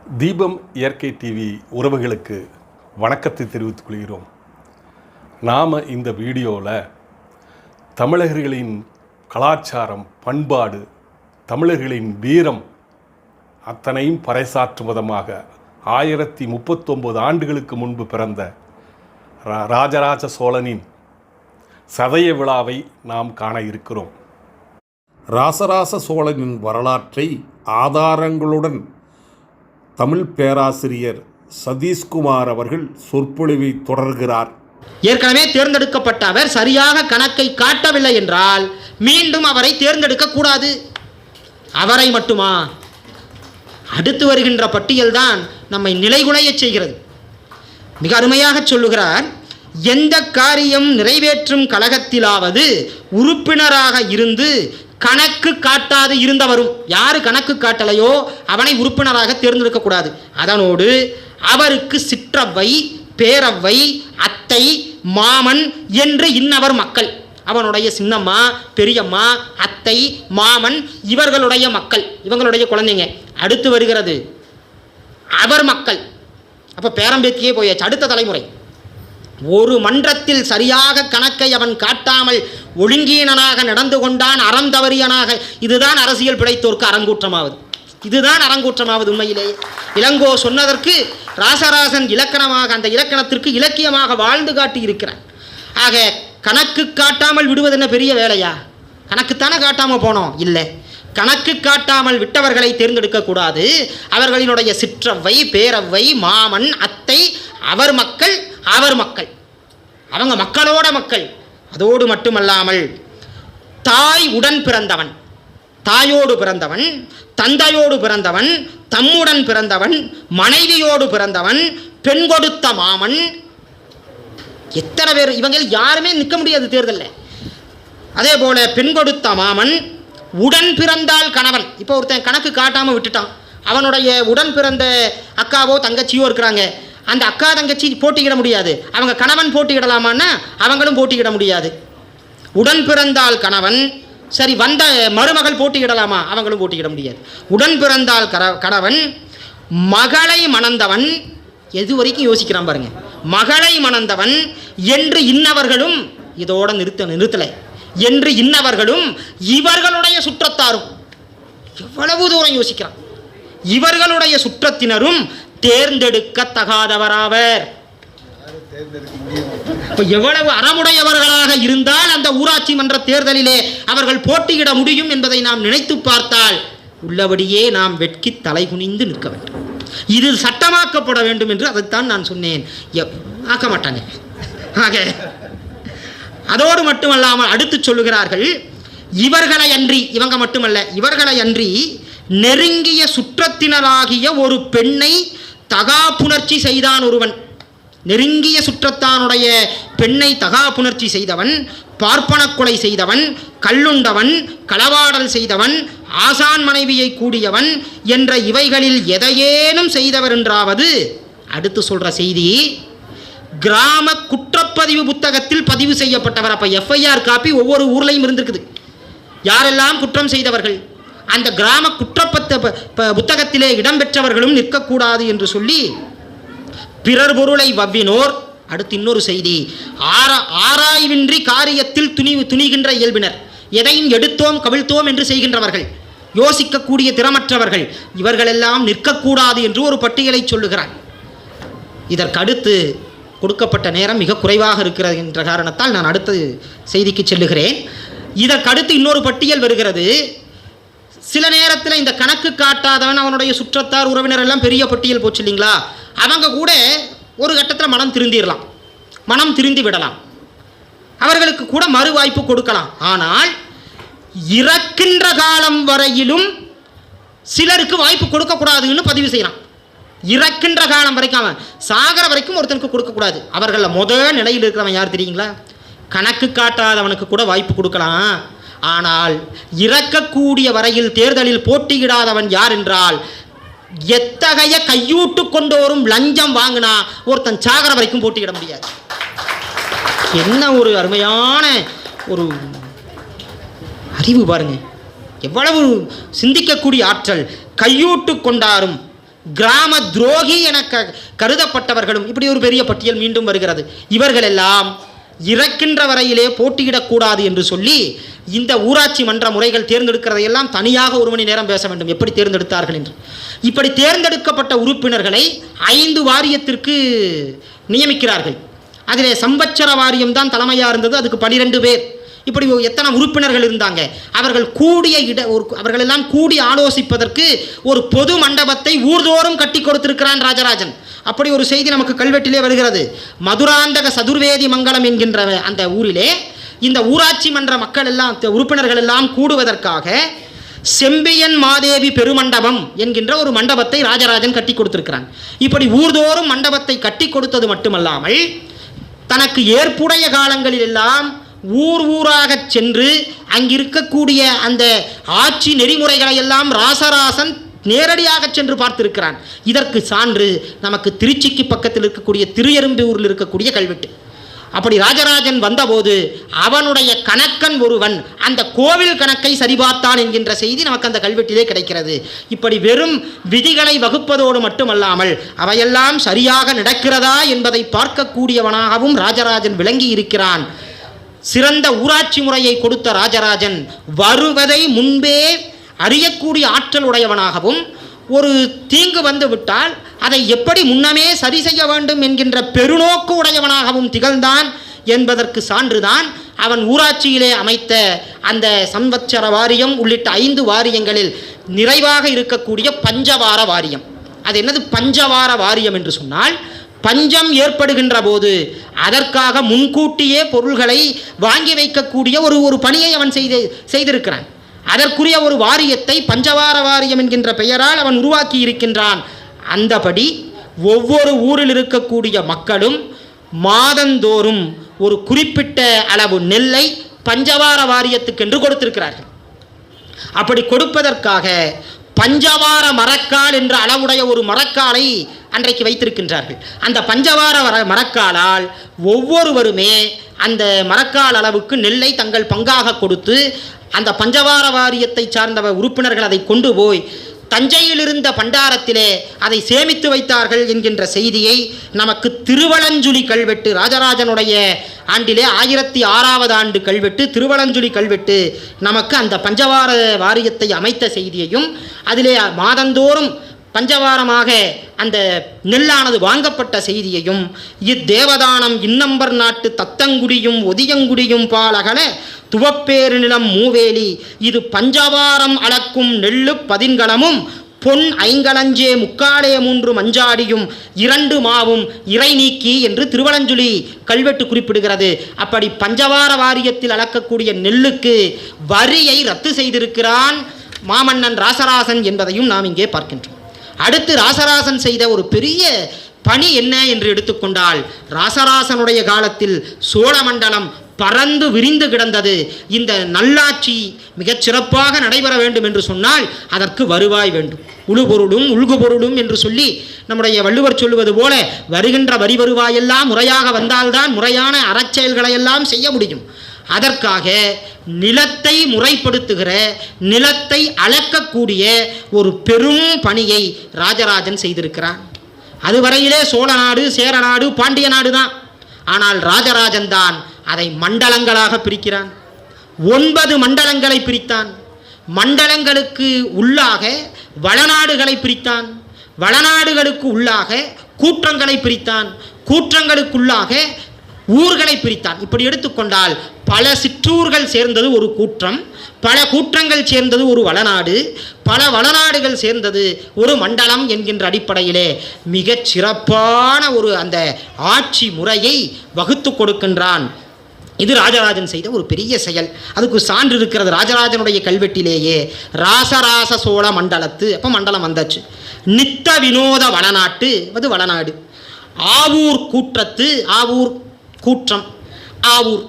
தீபம் இயற்கை டிவி உறவுகளுக்கு வணக்கத்தை தெரிவித்துக் கொள்கிறோம். நாம் இந்த வீடியோவில் தமிழர்களின் கலாச்சாரம், பண்பாடு, தமிழர்களின் வீரம் அத்தனையும் பறைசாற்றும் விதமாக 1039 ஆண்டுகளுக்கு முன்பு பிறந்த ராஜராஜ சோழனின் சதய விழாவை நாம் காண இருக்கிறோம். ராசராச சோழனின் வரலாற்றை ஆதாரங்களுடன் தமிழ் பேராசிரியர் சதீஷ்குமார் அவர்கள் சொற்பொழிவை தொடர்கிறார். ஏற்கனவே தேர்ந்தெடுக்கப்பட்ட அவர் சரியாக கணக்கை காட்டவில்லை என்றால் மீண்டும் அவரை தேர்ந்தெடுக்க கூடாது. அவரை மட்டுமா? அடுத்து வருகின்ற பட்டியல்தான் நம்மை நிலைகுலைய செய்கிறது. மிக அருமையாக சொல்லுகிறார், எந்த காரியம் நிறைவேற்றும் கழகத்திலாவது உறுப்பினராக இருந்து கணக்கு காட்டாது இருந்தவரும், யாரு கணக்கு காட்டலையோ அவனை உறுப்பினராக தேர்ந்தெடுக்கக்கூடாது. அதனோடு அவருக்கு சிற்றவ்வை, பேரவ்வை, அத்தை, மாமன் என்று இன்னவர் மக்கள், அவனுடைய சின்னம்மா, பெரியம்மா, அத்தை, மாமன், இவர்களுடைய மக்கள், இவங்களுடைய குழந்தைங்க. அடுத்து வருகிறது அவர் மக்கள். அப்போ பேரம்பேத்தியே போயாச்சு. அடுத்த தலைமுறை. ஒரு மன்றத்தில் சரியாக கணக்கை அவன் காட்டாமல் ஒழுங்கீனனாக நடந்து கொண்டான், அறம் தவறியனாக. இதுதான் அரசியல் பிழைத்தோர்க்கு அரங்கூற்றமாவது. இதுதான் அரங்கூற்றமாவது. உண்மையிலேயே இளங்கோ சொன்னதற்கு ராசராசன் இலக்கணமாக, அந்த இலக்கணத்திற்கு இலக்கியமாக வாழ்ந்து காட்டி இருக்கிறான். ஆக கணக்கு காட்டாமல் விடுவது என்ன பெரிய வேலையா? கணக்குத்தானே காட்டாமல் போனோம். இல்லை, கணக்கு காட்டாமல் விட்டவர்களை தேர்ந்தெடுக்கக்கூடாது. அவர்களினுடைய சிற்றவ்வை, பேரவ்வை, மாமன், அத்தை, அவர் மக்கள், அவர் மக்கள், அவங்க மக்களோட மக்கள். அதோடு மட்டுமல்லாமல் தாய் உடன் பிறந்தவன், தாயோடு பிறந்தவன், தந்தையோடு பிறந்தவன், தம்முடன் பிறந்தவன், மனைவியோடு பிறந்தவன், பெண் கொடுத்த மாமன், எத்தனை பேர்! இவங்க யாருமே நிற்க முடியாது தேர்தலில். அதே போல பெண் கொடுத்த மாமன், உடன் பிறந்தால் கணவன். இப்போ ஒருத்தன் கணக்கு காட்டாமல் விட்டுட்டான், அவனுடைய உடன் பிறந்த அக்காவோ தங்கச்சியோ இருக்கிறாங்க. அந்த அக்கா தங்கச்சி போட்டியிட முடியாது. அவங்க கணவன் போட்டியிடலாமான்னா அவங்களும் போட்டியிட முடியாது. உடன் பிறந்தால் கணவன். சரி, வந்த மருமகள் போட்டியிடலாமா? அவங்களும் போட்டியிட முடியாது. உடன் பிறந்தால் கணவன். மகளை மணந்தவன், எது வரைக்கும் யோசிக்கிறான் பாருங்க. மகளை மணந்தவன் என்று இன்னவர்களும், இதோட நிறுத்தலை என்று இன்னவர்களும், இவர்களுடைய சுற்றத்தாரும். எவ்வளவு தூரம் யோசிக்கிறான். இவர்களுடைய சுற்றத்தினரும் தேர்ந்தெடுக்கத்தகாதவராவர். எவ்வளவு அறமுடையவர்களாக இருந்தால் அந்த ஊராட்சி மன்ற தேர்தலிலே அவர்கள் போட்டியிட முடியும் என்பதை நாம் நினைத்து பார்த்தால் உள்ளபடியே நாம் வெட்கி தலை குனிந்து நிற்க வேண்டும். இது சட்டமாக்கப்பட வேண்டும் என்று அதைத்தான் நான் சொன்னேன். ஆக்க மாட்டாங்க. ஆக அதோடு மட்டுமல்லாமல் அடுத்து சொல்லுகிறார்கள், இவர்களை அன்றி, இவங்க மட்டுமல்ல, இவர்களை அன்றி நெருங்கிய சுற்றத்தினராகிய ஒரு பெண்ணை தகாப்புணர்ச்சி செய்தான் ஒருவன். நெருங்கிய சுற்றத்தானுடைய பெண்ணை தகாப்புணர்ச்சி செய்தவன், பார்ப்பன கொலை செய்தவன், கள்ளுண்டவன், களவாடல் செய்தவன், ஆசான் மனைவியை கூடியவன் என்ற இவைகளில் எதையேனும் செய்தவர் என்றாவது. அடுத்து சொல்ற செய்தி, கிராம குற்றப்பதிவு புத்தகத்தில் பதிவு செய்யப்பட்டவர். அப்ப எஃப்ஐஆர் காப்பி ஒவ்வொரு ஊர்லையும் இருந்திருக்குது. யாரெல்லாம் குற்றம் செய்தவர்கள், அந்த கிராம குற்றப்பத்த புத்தகத்திலே இடம்பெற்றவர்களும் நிற்கக்கூடாது என்று சொல்லி பிறர் பொருளை வவ்வினோர். அடுத்து இன்னொரு செய்தி, ஆராய்வின்றி காரியத்தில் துணிகின்ற இயல்பினர், எதையும் எடுத்தோம் கவிழ்த்தோம் என்று செய்கின்றவர்கள், யோசிக்கக்கூடிய திறமற்றவர்கள், இவர்களெல்லாம் நிற்கக்கூடாது என்று ஒரு பட்டியலை சொல்லுகிறார். இதற்கடுத்து கொடுக்கப்பட்ட நேரம் மிக குறைவாக இருக்கிறது என்ற காரணத்தால் நான் அடுத்த செய்திக்கு செல்லுகிறேன். இதற்கடுத்து இன்னொரு பட்டியல் வருகிறது. சில நேரத்தில் இந்த கணக்கு காட்டாதவன், அவனுடைய சுற்றத்தார், உறவினர் எல்லாம் பெரிய பட்டியல் போச்சு இல்லைங்களா? அவங்க கூட ஒரு கட்டத்தில் மனம் திருந்திடலாம், மனம் திருந்தி விடலாம், அவர்களுக்கு கூட மறு வாய்ப்பு கொடுக்கலாம். ஆனால் இறக்கின்ற காலம் வரையிலும் சிலருக்கு வாய்ப்பு கொடுக்கக்கூடாதுன்னு பதிவு செய்யலாம். இறக்கின்ற காலம் வரைக்கும், அவன் சாகர வரைக்கும் ஒருத்தனுக்கு கொடுக்கக்கூடாது. அவர்களில் முதல் நிலையில் இருக்கிறவன் யார் தெரியுங்களா? கணக்கு காட்டாதவனுக்கு கூட வாய்ப்பு கொடுக்கலாம். ஆனால் இறக்கக்கூடிய வரையில் தேர்தலில் போட்டியிடாதவன் யார் என்றால், எத்தகைய கையூட்டு கொண்டோரும் லஞ்சம் வாங்கினா ஒருத்தன் சாகர வரைக்கும் போட்டியிட முடியாது. என்ன ஒரு அருமையான ஒரு அறிவு பாருங்க, எவ்வளவு சிந்திக்கக்கூடிய ஆற்றல். கையூட்டு கொண்டாரும் கிராம துரோகி என கருதப்பட்டவர்களும், இப்படி ஒரு பெரிய பட்டியல் மீண்டும் வருகிறது. இவர்களெல்லாம் இறக்கின்ற வரையிலே போட்டியிடக்கூடாது என்று சொல்லி இந்த ஊராட்சி மன்ற முறைகள் தேர்ந்தெடுக்கிறதையெல்லாம் தனியாக 1 மணி நேரம் பேச வேண்டும், எப்படி தேர்ந்தெடுத்தார்கள் என்று. இப்படி தேர்ந்தெடுக்கப்பட்ட உறுப்பினர்களை 5 வாரியத்திற்கு நியமிக்கிறார்கள். அதிலே சம்பத்சர வாரியம் தான் தலைமையாக இருந்தது, அதுக்கு 12 பேர். இப்படி எத்தனை உறுப்பினர்கள் இருந்தாங்க. அவர்கள் அவர்களெல்லாம் கூடி ஆலோசிப்பதற்கு ஒரு பொது மண்டபத்தை ஊர்தோறும் கட்டி கொடுத்திருக்கிறான் ராஜராஜன். அப்படி ஒரு செய்தி நமக்கு கல்வெட்டிலே வருகிறது. மதுராந்தக சதுர்வேதி மங்கலம் என்கின்ற அந்த ஊரிலே இந்த ஊராட்சி மன்ற மக்கள் எல்லாம், உறுப்பினர்கள் எல்லாம் கூடுவதற்காக செம்பியன் மாதேவி பெருமண்டபம் என்கின்ற ஒரு மண்டபத்தை ராஜராஜன் கட்டி கொடுத்திருக்கிறான். இப்படி ஊர்தோறும் மண்டபத்தை கட்டி கொடுத்தது மட்டுமல்லாமல் தனக்கு ஏற்புடைய காலங்களில் எல்லாம் ஊராக சென்று அங்கிருக்கக்கூடிய அந்த ஆட்சி நெறிமுறைகளை எல்லாம் ராசராசன் நேரடியாக சென்று பார்த்திருக்கிறான். இதற்கு சான்று நமக்கு திருச்சிக்கு பக்கத்தில் இருக்கக்கூடிய திருஎறும்பூரில் இருக்கக்கூடிய கல்வெட்டு. அப்படி ராஜராஜன் வந்தபோது அவனுடைய கணக்கன் ஒருவன் அந்த கோவில் கணக்கை சரிபார்த்தான் என்கின்ற செய்தி நமக்கு அந்த கல்வெட்டிலே கிடைக்கிறது. இப்படி வெறும் விதிகளை வகுப்பதோடு மட்டுமல்லாமல் அவையெல்லாம் சரியாக நடக்கிறதா என்பதை பார்க்கக்கூடியவனாகவும் ராஜராஜன் விளங்கி இருக்கிறான். சிறந்த ஊராட்சி முறையை கொடுத்த ராஜராஜன் வருவதை முன்பே அறியக்கூடிய ஆற்றல் உடையவனாகவும், ஒரு தீங்கு வந்து விட்டால் அதை எப்படி முன்னமே சரி செய்ய வேண்டும் என்கின்ற பெருநோக்கு உடையவனாகவும் திகழ்ந்தான் என்பதற்கு சான்றுதான் அவன் ஊராட்சியிலே அமைத்த அந்த சம்பத்சர வாரியம் உள்ளிட்ட 5 வாரியங்களில் நிறைவாக இருக்கக்கூடிய பஞ்சவார வாரியம். அது என்னது பஞ்சவார வாரியம் என்று சொன்னால், பஞ்சம் ஏற்படுகின்ற போது அதற்காக முன்கூட்டியே பொருள்களை வாங்கி வைக்கக்கூடிய ஒரு பணியை அவன் செய்திருக்கிறான். அதற்குரிய ஒரு வாரியத்தை பஞ்சவார வாரியம் என்கின்ற பெயரால் அவன் உருவாக்கி இருக்கின்றான். அந்தபடி ஒவ்வொரு ஊரில் இருக்கக்கூடிய மக்களும் மாதந்தோறும் ஒரு குறிப்பிட்ட அளவு நெல்லை பஞ்சவார வாரியத்துக்கென்று கொடுத்திருக்கிறார்கள். அப்படி கொடுப்பதற்காக பஞ்சவார மரக்கால் என்ற அளவுடைய ஒரு மரக்காலை அன்றைக்கு வைத்திருக்கின்றார்கள். அந்த பஞ்சவார மரக்காலால் ஒவ்வொருவருமே அந்த மரக்கால் அளவுக்கு நெல்லை தங்கள் பங்காக கொடுத்து அந்த பஞ்சவார வாரியத்தை சார்ந்த உறுப்பினர்கள் அதை கொண்டு போய் தஞ்சையில் இருந்த பண்டாரத்திலே அதை சேமித்து வைத்தார்கள் என்கின்ற செய்தியை நமக்கு திருவலஞ்சுழி கல்வெட்டு, ராஜராஜனுடைய ஆண்டிலே 1006வது ஆண்டு கல்வெட்டு, திருவலஞ்சுழி கல்வெட்டு நமக்கு அந்த பஞ்சவார வாரியத்தை அமைத்த செய்தியையும், அதிலே மாதந்தோறும் பஞ்சவாரமாக அந்த நெல்லானது வாங்கப்பட்ட செய்தியையும், இத்தேவதானம் இன்னம்பர் நாட்டு தத்தங்குடியும் ஒதியங்குடியும் பாலகல துவப்பேறு நிலம் மூவேலி இது பஞ்சவாரம் அளக்கும் நெல்லு 10 பொன் 5 முக்காலே 3 மஞ்சாடியும் 2 மாவும் இறை நீக்கி என்று திருவலஞ்சுழி கல்வெட்டு குறிப்பிடுகிறது. அப்படி பஞ்சவார வாரியத்தில் அளக்கக்கூடிய நெல்லுக்கு வரியை ரத்து செய்திருக்கிறான் மாமன்னன் ராசராசன் என்பதையும் நாம் இங்கே பார்க்கின்றோம். அடுத்து ராசராசன் செய்த ஒரு பெரிய பணி என்ன என்று எடுத்துக்கொண்டால், ராசராசனுடைய காலத்தில் சோழ மண்டலம் பறந்து விரிந்து கிடந்தது. இந்த நல்லாட்சி மிகச் சிறப்பாக நடைபெற வேண்டும் என்று சொன்னால் அதற்கு வருவாய் வேண்டும். உழுபொருளும் உள்குபொருளும் என்று சொல்லி நம்முடைய வள்ளுவர் சொல்லுவது போல வருகின்ற வரி வருவாயெல்லாம் முறையாக வந்தால்தான் முறையான அறச்செயல்களையெல்லாம் செய்ய முடியும். அதற்காக நிலத்தை முறைப்படுத்துகிற, நிலத்தை அளக்கக்கூடிய ஒரு பெரும் பணியை ராஜராஜன் செய்திருக்கிறான். அதுவரையிலே சோழ நாடு, சேர நாடு, பாண்டிய நாடு தான். ஆனால் ராஜராஜன் தான் அதை மண்டலங்களாக பிரிக்கிறான். 9 மண்டலங்களை பிரித்தான். மண்டலங்களுக்கு உள்ளாக வளநாடுகளை பிரித்தான். வளநாடுகளுக்கு உள்ளாக கூற்றங்களை பிரித்தான். கூற்றங்களுக்குள்ளாக ஊர்களை பிரித்தான். இப்படி எடுத்துக்கொண்டால் பல சிற்றூர்கள் சேர்ந்தது ஒரு கூற்றம், பல கூற்றங்கள் சேர்ந்தது ஒரு வளநாடு, பல வளநாடுகள் சேர்ந்தது ஒரு மண்டலம் என்கின்ற அடிப்படையிலே மிகச் சிறப்பான ஒரு அந்த ஆட்சி முறையை வகுத்து கொடுக்கின்றான். இது ராஜராஜன் செய்த ஒரு பெரிய செயல். அதுக்கு சான்று இருக்கிறது ராஜராஜனுடைய கல்வெட்டிலேயே. ராசராச சோழ மண்டலத்து, அப்போ மண்டலம் வந்தாச்சு. நித்த வினோத வளநாட்டு, அது வளநாடு. ஆவூர் கூற்றத்து, ஆவூர் கூற்றம், ஆவூர்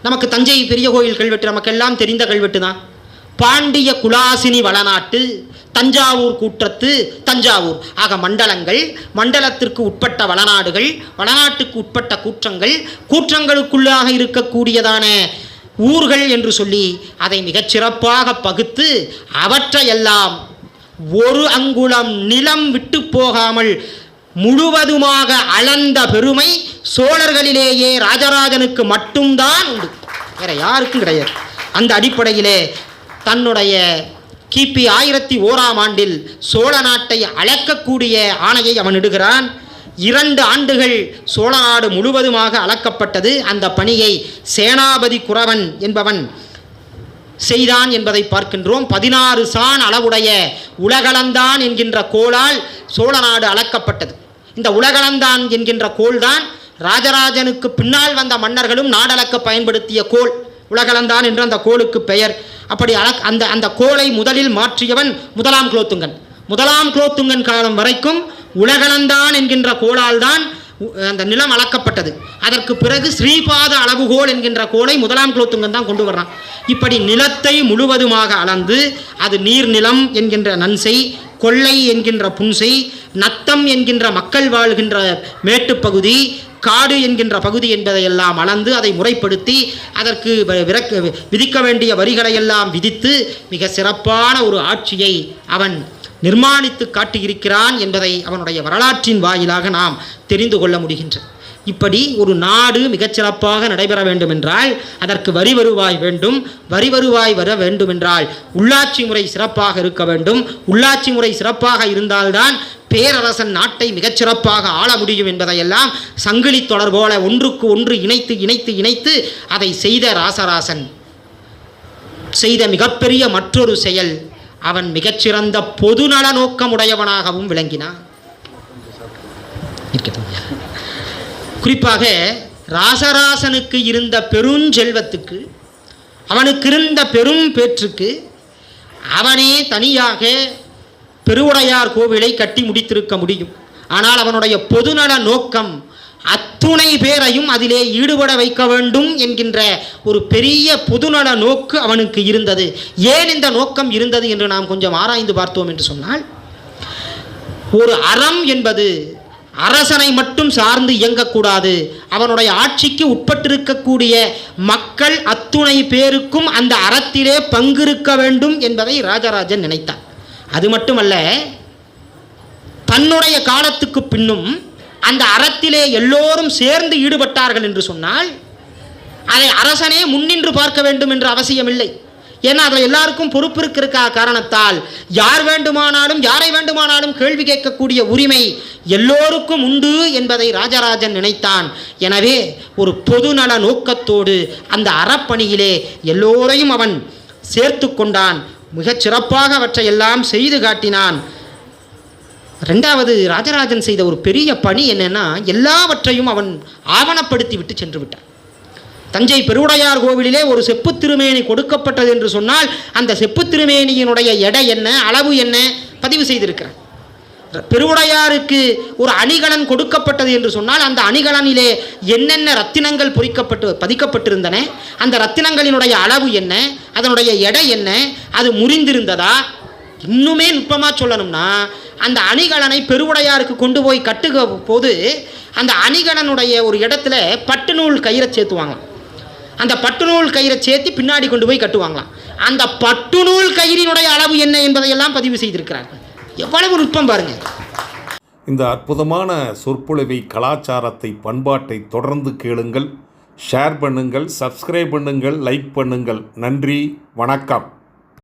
நமக்கு தஞ்சை பெரிய கோயில் கல்வெட்டு நமக்கெல்லாம் தெரிந்த கல்வெட்டு தான். பாண்டிய குலாசினி வளநாட்டு, தஞ்சாவூர் கூற்றத்து, தஞ்சாவூர். ஆக மண்டலங்கள், மண்டலத்திற்கு உட்பட்ட வளநாடுகள், வளநாட்டுக்கு உட்பட்ட கூற்றங்கள், கூற்றங்களுக்குள்ளாக இருக்கக்கூடியதான ஊர்கள் என்று சொல்லி அதை மிகச்சிறப்பாக பகுத்து அவற்றையெல்லாம் ஒரு அங்குலம் நிலம் விட்டு போகாமல் முழுவதுமாக அளந்த பெருமை சோழர்களிலேயே ராஜராஜனுக்கு மட்டும்தான் உண்டு, வேற யாருக்கும் கிடையாது. அந்த அடிப்படையிலே தன்னுடைய கிபி 1001ஆம் ஆண்டில் சோழ நாட்டை அளக்கக்கூடிய ஆணையை அவன் இடுகிறான். 2 ஆண்டுகள் சோழ நாடு முழுவதுமாக அளக்கப்பட்டது. அந்த பணியை சேனாபதி குறவன் என்பவன் செய்தான் என்பதை பார்க்கின்றோம். 16 சான் அளவுடைய உலகளந்தான் என்கின்ற கோளால் சோழ நாடு அளக்கப்பட்டது. இந்த உலகளந்தான் என்கின்ற கோள்தான் ராஜராஜனுக்கு பின்னால் வந்த மன்னர்களும் நாடளக்க பயன்படுத்திய கோள். உலகளந்தான் என்று அந்த கோளுக்கு பெயர். அப்படி அந்த கோளை முதலில் மாற்றியவன் முதலாம் குலோத்துங்கன். முதலாம் குலோத்துங்கன் காலம் வரைக்கும் உலகளந்தான் என்கின்ற கோளால் தான் அந்த நிலம் அளக்கப்பட்டது. அதற்கு பிறகு ஸ்ரீபாத அளவுகோல் என்கின்ற கோளை முதலாம் குலோத்துங்கன் தான் கொண்டு வர்றான். இப்படி நிலத்தை முழுவதுமாக அளந்து அது நீர்நிலம் என்கின்ற நன்சை, கொள்ளை என்கின்ற புன்சை, நத்தம் என்கின்ற மக்கள் வாழ்கின்ற மேட்டுப்பகுதி, காடு என்கின்ற பகுதி என்பதையெல்லாம் அளந்து அதை முறைப்படுத்தி அதற்கு விதிக்க வேண்டிய வரிகளையெல்லாம் விதித்து மிக சிறப்பான ஒரு ஆட்சியை அவன் நிர்மாணித்து காட்டியிருக்கிறான் என்பதை அவனுடைய வரலாற்றின் வாயிலாக நாம் தெரிந்து கொள்ள முடிகின்றது. இப்படி ஒரு நாடு மிகச்சிறப்பாக நடைபெற வேண்டும் என்றால் அதற்கு வரி வருவாய் வேண்டும். வரி வருவாய் வர வேண்டும் என்றால் உள்ளாட்சி முறை சிறப்பாக இருக்க வேண்டும். உள்ளாட்சி முறை சிறப்பாக இருந்தால்தான் பேரரசன் நாட்டை மிகச்சிறப்பாக ஆள முடியும் என்பதையெல்லாம் சங்கிலி தொடர் போல ஒன்றுக்கு ஒன்று இணைத்து அதை செய்த ராசராசன் செய்த மிகப்பெரிய மற்றொரு செயல், அவன் மிகச்சிறந்த பொதுநல நோக்கமுடையவனாகவும் விளங்கினான். குறிப்பாக ராசராசனுக்கு இருந்த பெருஞ்செல்வத்துக்கு, அவனுக்கு இருந்த பெரும் பேற்றுக்கு அவனே தனியாக பெருவுடையார் கோவிலை கட்டி முடித்திருக்க முடியும். ஆனால் அவனுடைய பொதுநல நோக்கம் அத்துணை பேரையும் அதிலே ஈடுபட வைக்க வேண்டும் என்கின்ற ஒரு பெரிய பொதுநல நோக்கு அவனுக்கு இருந்தது. ஏன் இந்த நோக்கம் இருந்தது என்று நாம் கொஞ்சம் ஆராய்ந்து பார்த்தோம் என்று சொன்னால், ஒரு அறம் என்பது அரசனை மட்டும் சார்ந்து இயங்கக்கூடாது. அவனுடைய ஆட்சிக்கு உட்பட்டிருக்கக்கூடிய மக்கள் அத்துணை பேருக்கும் அந்த அறத்திலே பங்கிருக்க வேண்டும் என்பதை ராஜராஜன் நினைத்தார். அது மட்டுமல்ல, தன்னுடைய காலத்துக்கு பின்னும் அந்த அறத்திலே எல்லோரும் சேர்ந்து ஈடுபட்டார்கள் என்று சொன்னால் அதை அரசனே முன்னின்று பார்க்க வேண்டும் என்ற அவசியமில்லை. ஏன்னா அதில் எல்லாருக்கும் பொறுப்பு இருக்கிற காரணத்தால் யார் வேண்டுமானாலும் யாரை வேண்டுமானாலும் கேள்வி கேட்கக்கூடிய உரிமை எல்லோருக்கும் உண்டு என்பதை ராஜராஜன் நினைத்தான். எனவே ஒரு பொதுநல நோக்கத்தோடு அந்த அறப்பணியிலே எல்லோரையும் அவன் சேர்த்து கொண்டான். மிகச் சிறப்பாக அவற்றையெல்லாம் செய்து காட்டினான். 2வது, ராஜராஜன் செய்த ஒரு பெரிய பணி என்னன்னா, எல்லாவற்றையும் அவன் ஆவணப்படுத்தி விட்டு சென்று விட்டான். தஞ்சை பெருவுடையார் கோவிலிலே ஒரு செப்பு திருமேனி கொடுக்கப்பட்டது என்று சொன்னால் அந்த செப்பு திருமேனியினுடைய எடை என்ன, அளவு என்ன பதிவு செய்திருக்கிறார். பெருவுடையாருக்கு ஒரு அணிகலன் கொடுக்கப்பட்டது என்று சொன்னால் அந்த அணிகலனிலே என்னென்ன ரத்தினங்கள் பதிக்கப்பட்டிருந்தன, அந்த ரத்தினங்களினுடைய அளவு என்ன, அதனுடைய எடை என்ன, அது முறிந்திருந்ததா. இன்னுமே நுட்பமாக சொல்லணும்னா, அந்த அணிகலனை பெருவுடையாருக்கு கொண்டு போய் கட்டுக போது அந்த அணிகலனுடைய ஒரு இடத்துல பட்டு நூல் கயிறை சேர்த்துவாங்களாம். அந்த பட்டு நூல் கயிறை சேர்த்து பின்னாடி கொண்டு போய் கட்டுவாங்களாம். அந்த பட்டு நூல் கயிறினுடைய அளவு என்ன என்பதையெல்லாம் பதிவு செய்திருக்கிறார்கள். எவ்வளவு நுட்பம் பாருங்க. இந்த அற்புதமான சொற்பொழிவை, கலாச்சாரத்தை, பண்பாட்டை தொடர்ந்து கேளுங்கள், ஷேர் பண்ணுங்கள், சப்ஸ்கிரைப் பண்ணுங்கள், லைக் பண்ணுங்கள். நன்றி, வணக்கம்.